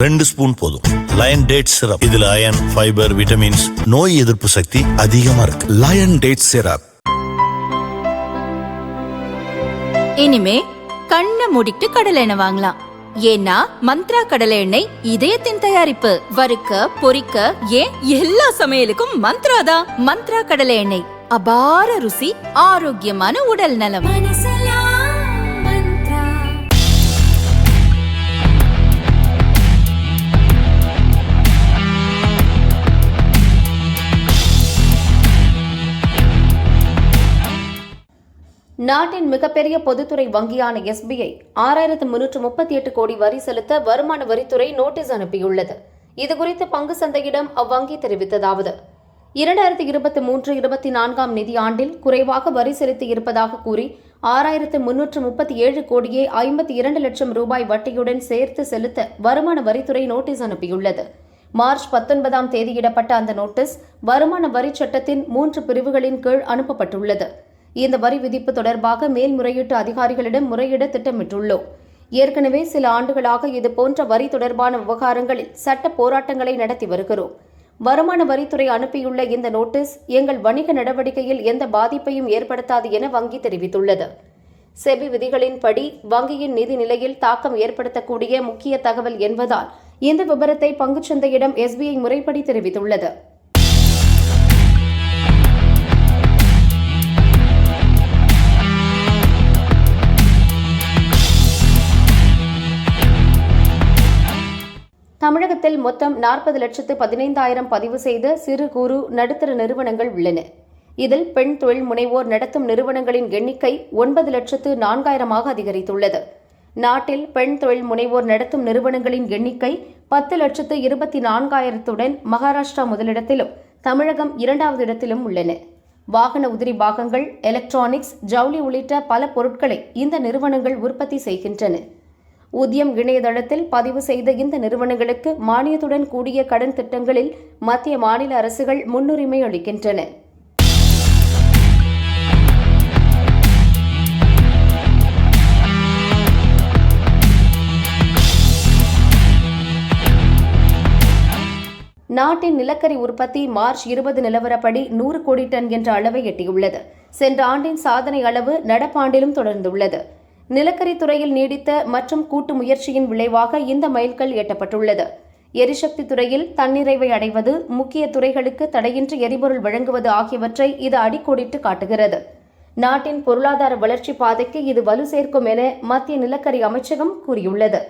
2 spoon போதும். Lion date syrup. இதுல iron, fibre, vitamins, நோய் எதிர்ப்பு சக்தி அதிகமா இருக்கு. Lion date syrup. இனிமே கண்ணை மூடிட்டு கடலை எண்ணெய் வாங்கலாம். ஏன்னா மந்த்ரா கடலை எண்ணெய் இதயத்தின் தயாரிப்பு. வறுக்க, பொரிக்க, ஏன் எல்லா சமையலுக்கும் மந்த்ரா தான். மந்த்ரா கடலை எண்ணெய், அபார ருசி, ஆரோக்கியமான உடல் நலம். நாட்டின் மிகப்பெரிய பொதுத்துறை வங்கியான SBI 6338 கோடி வரி செலுத்த வருமான வரித்துறை நோட்டீஸ் அனுப்பியுள்ளது. இதுகுறித்து பங்கு சந்தையிடம் அவ்வங்கி தெரிவித்ததாவது: 2023-24 நிதியாண்டில் குறைவாக வரி செலுத்தி இருப்பதாக கூறி 6337 கோடியே 52 லட்சம் ரூபாய் வட்டியுடன் சேர்த்து செலுத்த வருமான வரித்துறை நோட்டீஸ் அனுப்பியுள்ளது. மார்ச் 19ஆம் தேதியிடப்பட்ட அந்த நோட்டீஸ் வருமான வரி சட்டத்தின் 3 பிரிவுகளின் கீழ் அனுப்பப்பட்டுள்ளது. இந்த வரி விதிப்பு தொடர்பாக மேல்முறையீட்டு அதிகாரிகளிடம் முறையிட திட்டமிட்டுள்ளோம். ஏற்கனவே சில ஆண்டுகளாக இதுபோன்ற வரி தொடர்பான விவகாரங்களில் சட்ட போராட்டங்களை நடத்தி வருகிறோம். வருமான வரித்துறை அனுப்பியுள்ள இந்த நோட்டீஸ் எங்கள் வணிக நடவடிக்கையில் எந்த பாதிப்பையும் ஏற்படுத்தாது என வங்கி தெரிவித்துள்ளது. செபி விதிகளின்படி வங்கியின் நிதி நிலையில் தாக்கம் ஏற்படுத்தக்கூடிய முக்கிய தகவல் என்பதால் இந்த விபரத்தை பங்குச்சந்தையிடம் SBI முறைப்படி தெரிவித்துள்ளது. தமிழகத்தில் மொத்தம் 40,15,000 பதிவு செய்த சிறு குறு நடுத்தர நிறுவனங்கள் உள்ளன. இதில் பெண் தொழில் முனைவோர் நடத்தும் நிறுவனங்களின் எண்ணிக்கை 9,04,000 அதிகரித்துள்ளது. நாட்டில் பெண் தொழில் முனைவோர் நடத்தும் நிறுவனங்களின் எண்ணிக்கை 10,24,000 மகாராஷ்டிரா முதலிடத்திலும் தமிழகம் 2வது இடத்திலும் உள்ளன. வாகன உதிரி பாகங்கள், எலக்ட்ரானிக்ஸ், ஜவுளி உள்ளிட்ட பல பொருட்களை இந்த நிறுவனங்கள் உற்பத்தி செய்கின்றன. ஊதியம் இணையதளத்தில் பதிவு செய்த இந்த நிறுவனங்களுக்கு மானியத்துடன் கூடிய கடன் திட்டங்களில் மத்திய, மாநில அரசுகள் முன்னுரிமை அளிக்கின்றன. நாட்டின் நிலக்கரி உற்பத்தி மார்ச் 20 நிலவரப்படி 100 கோடி டன் என்ற அளவை எட்டியுள்ளது. சென்ற ஆண்டின் சாதனை அளவு நடப்பாண்டிலும் தொடர்ந்துள்ளது. நிலக்கரி துறையில் நீடித்த மற்றும் கூட்டு முயற்சியின் விளைவாக இந்த மைல்கல் எட்டப்பட்டுள்ளது. எரிசக்தி துறையில் தன்னிறைவை அடைவது, முக்கிய துறைகளுக்கு தடையின்றி எரிபொருள் வழங்குவது ஆகியவற்றை இது அடிக்கோடிட்டு காட்டுகிறது. நாட்டின் பொருளாதார வளர்ச்சி பாதைக்கு இது வலு சேர்க்கும் என மத்திய நிலக்கரி அமைச்சகம் கூறியுள்ளது.